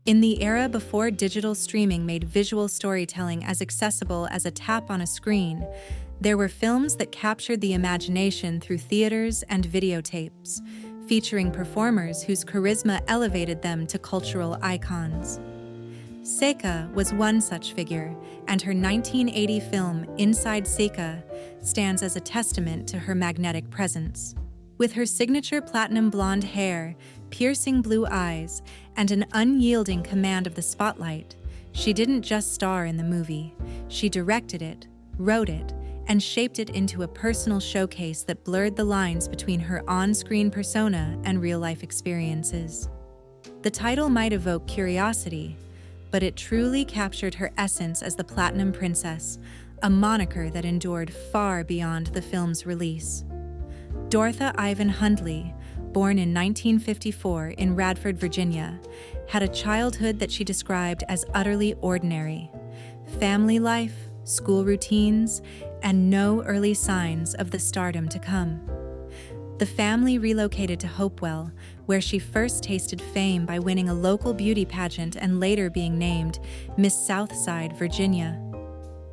In the era before digital streaming made visual storytelling as accessible as a tap on a screen, there were films that captured the imagination through theaters and videotapes, featuring performers whose charisma elevated them to cultural icons. Seka was one such figure, and her 1980 film Inside Seka stands as a testament to her magnetic presence. With her signature platinum blonde hair, piercing blue eyes, and an unyielding command of the spotlight, she didn't just star in the movie. She directed it, wrote it, and shaped it into a personal showcase that blurred the lines between her on-screen persona and real-life experiences. The title might evoke curiosity, but it truly captured her essence as the Platinum Princess, a moniker that endured far beyond the film's release. Dorothy Ivan Hundley, born in 1954 in Radford, Virginia, had a childhood that she described as utterly ordinary. Family life, school routines, and no early signs of the stardom to come. The family relocated to Hopewell, where she first tasted fame by winning a local beauty pageant and later being named Miss Southside, Virginia.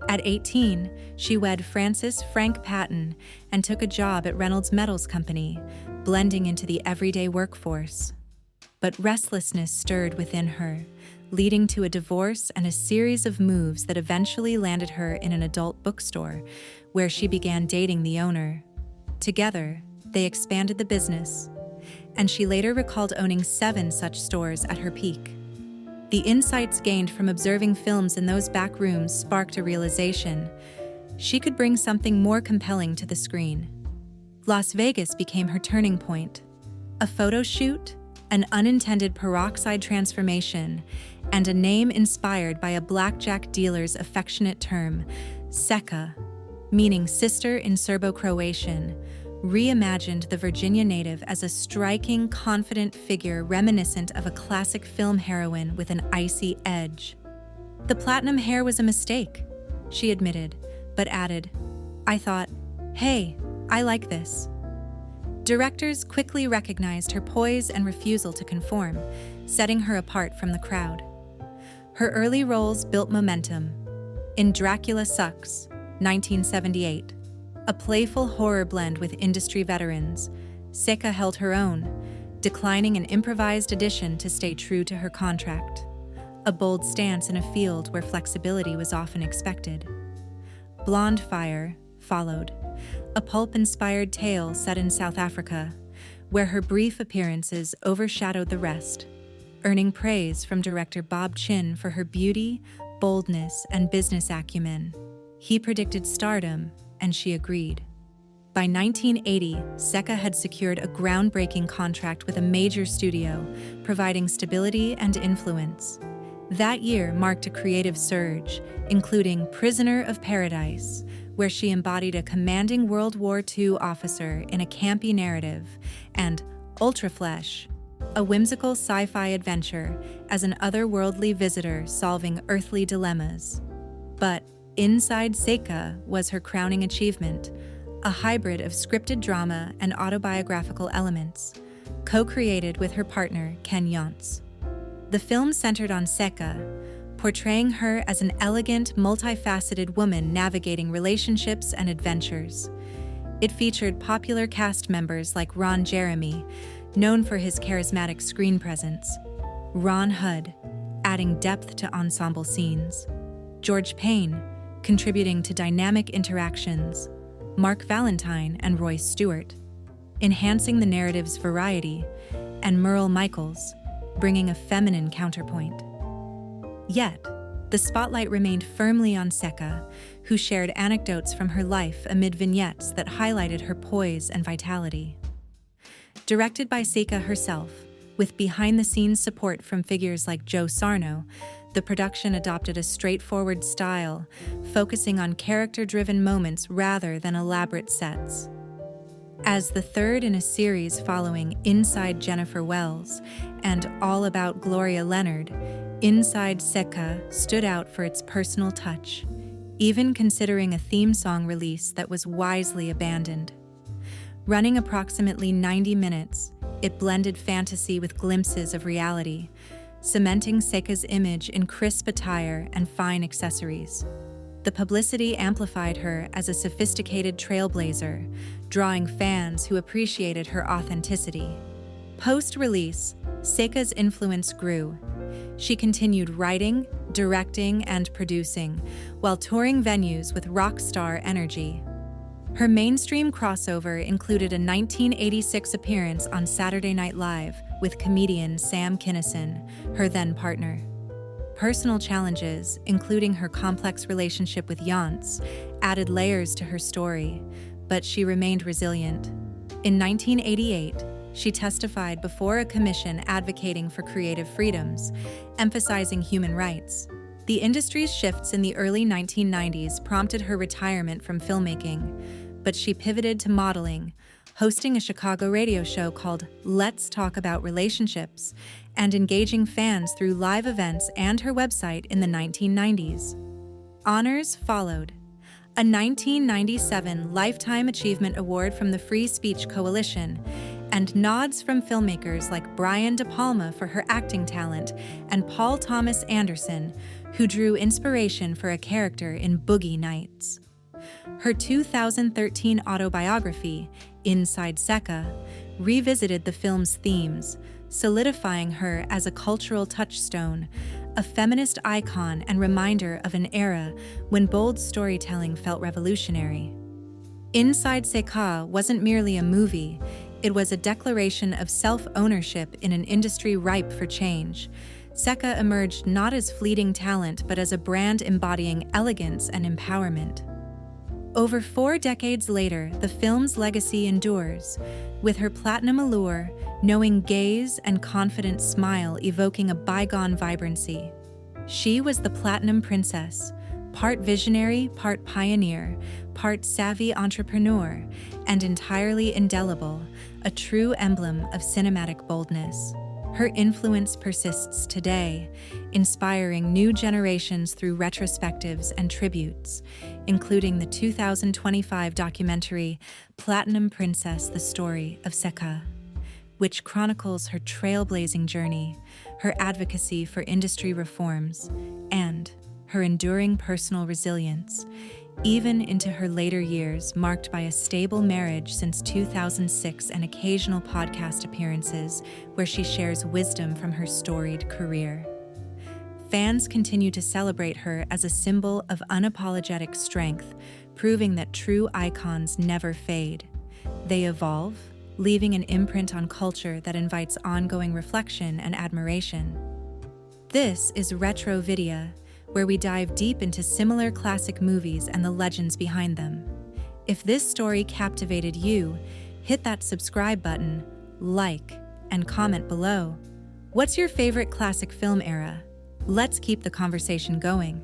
At 18, she wed Francis Frank Patton and took a job at Reynolds Metals Company, blending into the everyday workforce. But restlessness stirred within her, leading to a divorce and a series of moves that eventually landed her in an adult bookstore, where she began dating the owner. Together, they expanded the business, and she later recalled owning 7 such stores at her peak. The insights gained from observing films in those back rooms sparked a realization: she could bring something more compelling to the screen. Las Vegas became her turning point. A photo shoot, an unintended peroxide transformation, and a name inspired by a blackjack dealer's affectionate term, Seka, meaning sister in Serbo-Croatian, reimagined the Virginia native as a striking, confident figure reminiscent of a classic film heroine with an icy edge. The platinum hair was a mistake, she admitted, but added, "I thought, hey, I like this." Directors quickly recognized her poise and refusal to conform, setting her apart from the crowd. Her early roles built momentum. In Dracula Sucks, 1978, a playful horror blend with industry veterans, Seka held her own, declining an improvised addition to stay true to her contract, a bold stance in a field where flexibility was often expected. Blonde Fire followed, a pulp-inspired tale set in South Africa, where her brief appearances overshadowed the rest, earning praise from director Bob Chin for her beauty, boldness, and business acumen. He predicted stardom, and she agreed. By 1980, Seka had secured a groundbreaking contract with a major studio, providing stability and influence. That year marked a creative surge, including Prisoner of Paradise, where she embodied a commanding World War II officer in a campy narrative, and Ultraflesh, a whimsical sci-fi adventure as an otherworldly visitor solving earthly dilemmas. But Inside Seka was her crowning achievement, a hybrid of scripted drama and autobiographical elements, co-created with her partner, Ken Yonts. The film centered on Seka, portraying her as an elegant, multifaceted woman navigating relationships and adventures. It featured popular cast members like Ron Jeremy, known for his charismatic screen presence, Ron Hudd, adding depth to ensemble scenes, George Payne, contributing to dynamic interactions, Mark Valentine and Roy Stewart, enhancing the narrative's variety, and Merle Michaels, bringing a feminine counterpoint. Yet, the spotlight remained firmly on Seka, who shared anecdotes from her life amid vignettes that highlighted her poise and vitality. Directed by Seka herself, with behind-the-scenes support from figures like Joe Sarno, the production adopted a straightforward style, focusing on character-driven moments rather than elaborate sets. As the third in a series following Inside Jennifer Wells and All About Gloria Leonard, Inside Seka stood out for its personal touch, even considering a theme song release that was wisely abandoned. Running approximately 90 minutes, it blended fantasy with glimpses of reality, cementing Seka's image in crisp attire and fine accessories. The publicity amplified her as a sophisticated trailblazer, drawing fans who appreciated her authenticity. Post-release, Seka's influence grew. She continued writing, directing, and producing, while touring venues with rock star energy. Her mainstream crossover included a 1986 appearance on Saturday Night Live with comedian Sam Kinison, her then partner. Personal challenges, including her complex relationship with Yance, added layers to her story, but she remained resilient. In 1988, she testified before a commission advocating for creative freedoms, emphasizing human rights. The industry's shifts in the early 1990s prompted her retirement from filmmaking, but she pivoted to modeling, hosting a Chicago radio show called Let's Talk About Relationships, and engaging fans through live events and her website in the 1990s. Honors followed. A 1997 Lifetime Achievement Award from the Free Speech Coalition, and nods from filmmakers like Brian De Palma for her acting talent and Paul Thomas Anderson, who drew inspiration for a character in Boogie Nights. Her 2013 autobiography, Inside Seka, revisited the film's themes, solidifying her as a cultural touchstone, a feminist icon and reminder of an era when bold storytelling felt revolutionary. Inside Seka wasn't merely a movie, it was a declaration of self-ownership in an industry ripe for change. Seka emerged not as fleeting talent, but as a brand embodying elegance and empowerment. Over 4 decades later, the film's legacy endures, with her platinum allure, knowing gaze and confident smile evoking a bygone vibrancy. She was the Platinum Princess, part visionary, part pioneer, part savvy entrepreneur, and entirely indelible, a true emblem of cinematic boldness. Her influence persists today, inspiring new generations through retrospectives and tributes, including the 2025 documentary Platinum Princess: The Story of Seka, which chronicles her trailblazing journey, her advocacy for industry reforms, and her enduring personal resilience, even into her later years, marked by a stable marriage since 2006 and occasional podcast appearances where she shares wisdom from her storied career. Fans continue to celebrate her as a symbol of unapologetic strength, proving that true icons never fade. They evolve, leaving an imprint on culture that invites ongoing reflection and admiration. This is Retrovidia, where we dive deep into similar classic movies and the legends behind them. If this story captivated you, hit that subscribe button, like, and comment below. What's your favorite classic film era? Let's keep the conversation going.